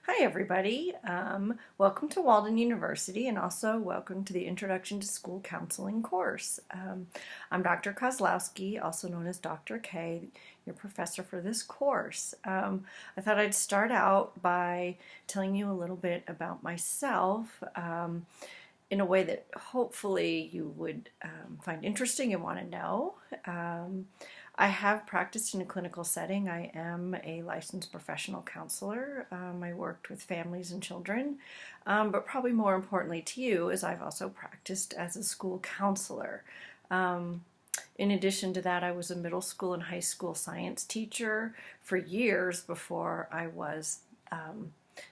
Hi, everybody. Welcome to Walden University and also welcome to the Introduction to School Counseling course. I'm Dr. Kozlowski, also known as Dr. K, your professor for this course. I thought I'd start out by telling you a little bit about myself in a way that hopefully you would find interesting and want to know. I have practiced in a clinical setting. I am a licensed professional counselor. I worked with families and children, but probably more importantly to you is I've also practiced as a school counselor. In addition to that, I was a middle school and high school science teacher for years before I was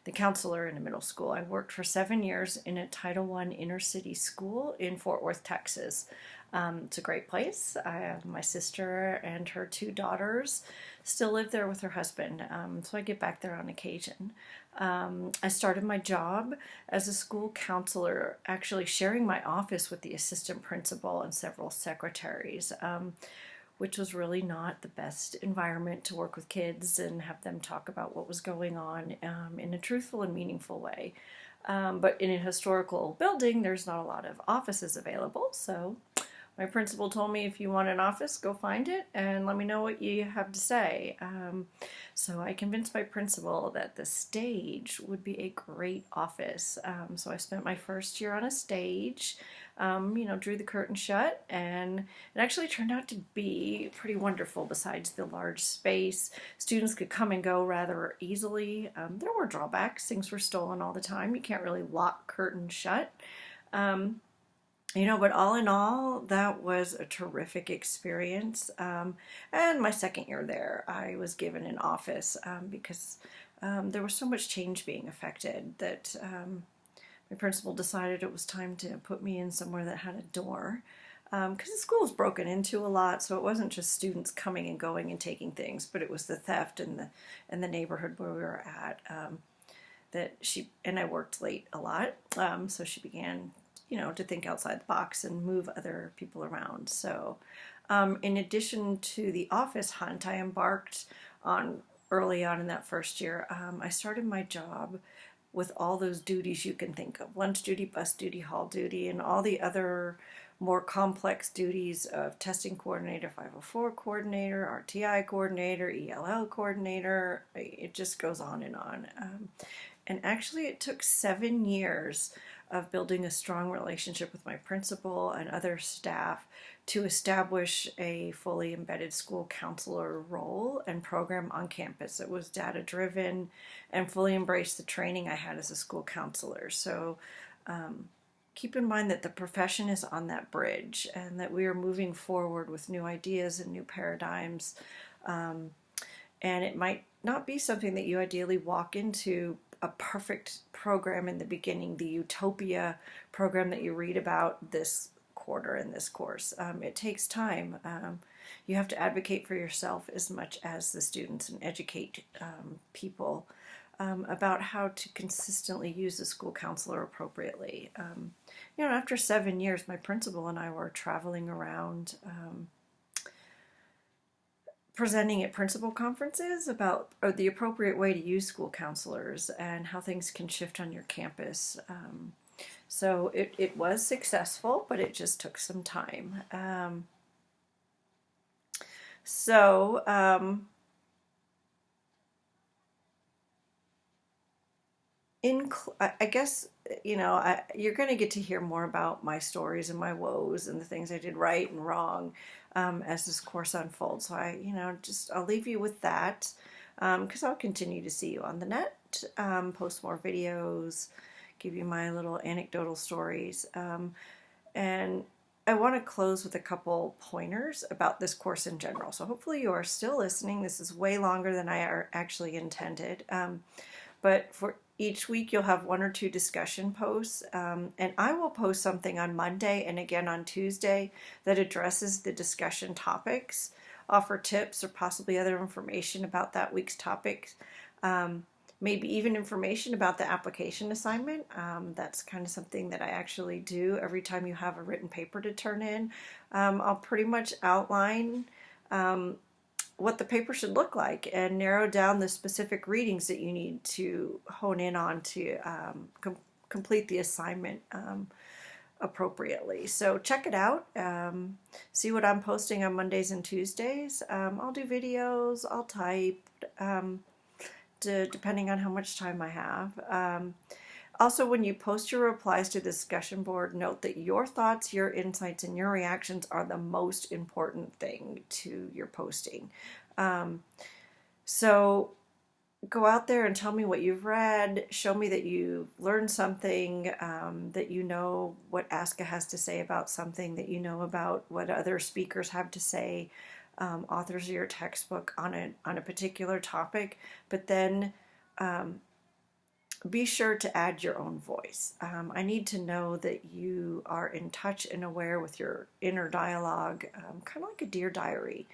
the counselor in a middle school. I worked for 7 years in a Title I inner city school in Fort Worth, Texas. It's a great place. I have my sister and her two daughters still live there with her husband, so I get back there on occasion. I started my job as a school counselor, actually sharing my office with the assistant principal and several secretaries, which was really not the best environment to work with kids and have them talk about what was going on in a truthful and meaningful way. But in a historical building, there's not a lot of offices available, so my principal told me, if you want an office, go find it and let me know what you have to say. So I convinced my principal that the stage would be a great office. So I spent my first year on a stage, drew the curtain shut, and it actually turned out to be pretty wonderful. Besides the large space, students could come and go rather easily. There were drawbacks. Things were stolen all the time. You can't really lock curtains shut. But all in all, that was a terrific experience. And my second year there, I was given an office because there was so much change being affected that my principal decided it was time to put me in somewhere that had a door. Because the school was broken into a lot, so it wasn't just students coming and going and taking things, but it was the theft and the neighborhood where we were at. That she and I worked late a lot, so she began to think outside the box and move other people around. So in addition to the office hunt I embarked on early on in that first year, I started my job with all those duties you can think of: lunch duty, bus duty, hall duty, and all the other more complex duties of testing coordinator, 504 coordinator, RTI coordinator, ELL coordinator. It just goes on and on. And actually, it took 7 years of building a strong relationship with my principal and other staff to establish a fully embedded school counselor role and program on campus. It was data driven and fully embraced the training I had as a school counselor. So keep in mind that the profession is on that bridge and that we are moving forward with new ideas and new paradigms. And it might not be something that you ideally walk into a perfect program in the beginning, the utopia program that you read about this quarter in this course. It takes time. You have to advocate for yourself as much as the students and educate people about how to consistently use a school counselor appropriately. After 7 years, my principal and I were traveling around presenting at principal conferences about the appropriate way to use school counselors and how things can shift on your campus. So it was successful, but it just took some time. I guess, you're going to get to hear more about my stories and my woes and the things I did right and wrong as this course unfolds. So I'll leave you with that because I'll continue to see you on the net, post more videos, give you my little anecdotal stories. And I want to close with a couple pointers about this course in general. So hopefully you are still listening. This is way longer than I actually intended. But for each week, you'll have one or two discussion posts, and I will post something on Monday and again on Tuesday that addresses the discussion topics, offer tips or possibly other information about that week's topics, maybe even information about the application assignment. That's kind of something that I actually do every time you have a written paper to turn in. I'll pretty much outline what the paper should look like and narrow down the specific readings that you need to hone in on to complete the assignment appropriately. So check it out. See what I'm posting on Mondays and Tuesdays. I'll do videos, I'll type, depending on how much time I have. Also, when you post your replies to the discussion board, note that your thoughts, your insights, and your reactions are the most important thing to your posting. So go out there and tell me what you've read. Show me that you've learned something, that you know what ASCA has to say about something, that you know about what other speakers have to say, authors of your textbook on a particular topic. But then be sure to add your own voice. I need to know that you are in touch and aware with your inner dialogue, kind of like a Dear Diary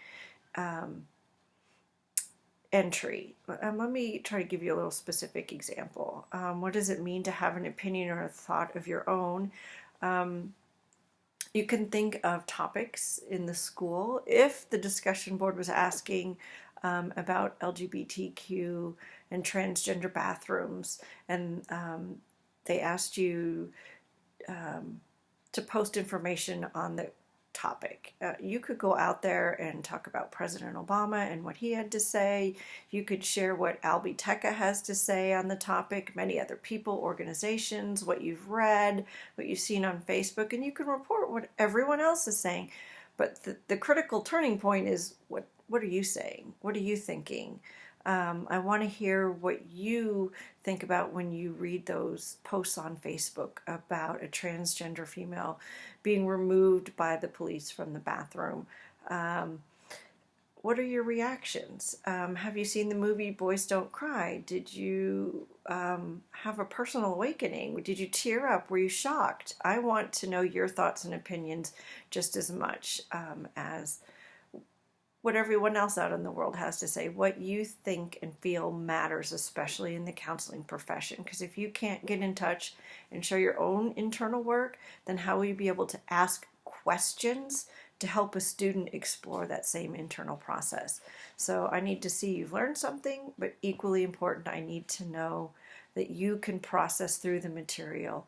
entry. Let me try to give you a little specific example. What does it mean to have an opinion or a thought of your own? You can think of topics in the school. If the discussion board was asking about LGBTQ and transgender bathrooms, and they asked you to post information on the topic. You could go out there and talk about President Obama and what he had to say. You could share what Albie Tecca has to say on the topic, many other people, organizations, what you've read, what you've seen on Facebook, and you can report what everyone else is saying. But the critical turning point is what are you saying? What are you thinking? I want to hear what you think about when you read those posts on Facebook about a transgender female being removed by the police from the bathroom. What are your reactions? Have you seen the movie Boys Don't Cry? Did you have a personal awakening? Did you tear up? Were you shocked? I want to know your thoughts and opinions just as much as what everyone else out in the world has to say. What you think and feel matters, especially in the counseling profession. Because if you can't get in touch and share your own internal work, then how will you be able to ask questions to help a student explore that same internal process? So I need to see you've learned something, but equally important, I need to know that you can process through the material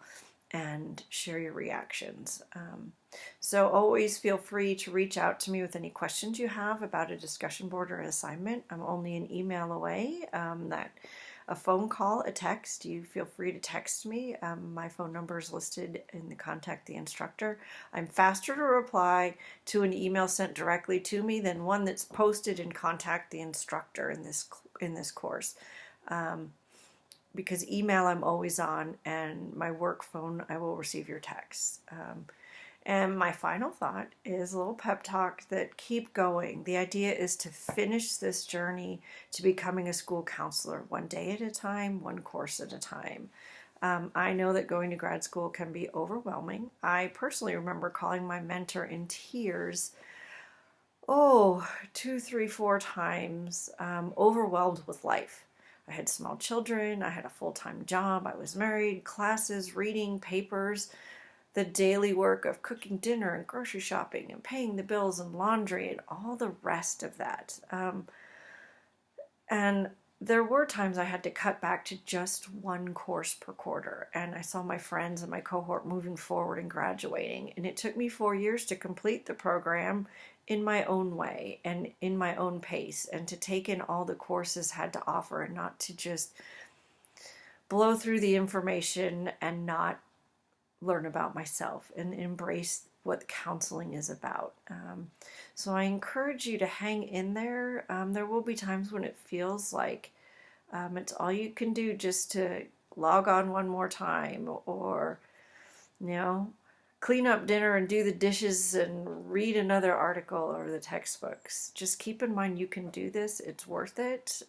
and share your reactions. So always feel free to reach out to me with any questions you have about a discussion board or assignment. I'm only an email away. A phone call, a text, you feel free to text me. My phone number is listed in the Contact the Instructor. I'm faster to reply to an email sent directly to me than one that's posted in Contact the Instructor in this course. Because email I'm always on, and my work phone I will receive your texts. And my final thought is a little pep talk that keep going. The idea is to finish this journey to becoming a school counselor, one day at a time, one course at a time. I know that going to grad school can be overwhelming. I personally remember calling my mentor in tears, 2, 3, 4 times, overwhelmed with life. I had small children, I had a full-time job, I was married, classes, reading, papers, the daily work of cooking dinner and grocery shopping and paying the bills and laundry and all the rest of that. And there were times I had to cut back to just one course per quarter, and I saw my friends and my cohort moving forward and graduating, and it took me 4 years to complete the program in my own way and in my own pace, and to take in all the courses had to offer and not to just blow through the information and not learn about myself and embrace what counseling is about. So I encourage you to hang in there. There will be times when it feels like it's all you can do just to log on one more time, or, clean up dinner and do the dishes and read another article or the textbooks. Just keep in mind you can do this. It's worth it.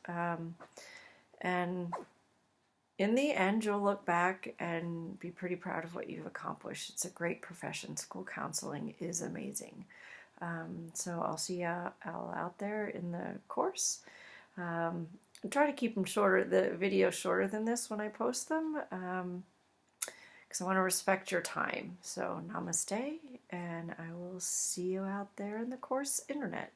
And in the end, you'll look back and be pretty proud of what you've accomplished. It's a great profession. School counseling is amazing. So I'll see you all out there in the course. I try to keep them shorter, the videos shorter than this when I post them, because I want to respect your time. So namaste, and I will see you out there in the course internet.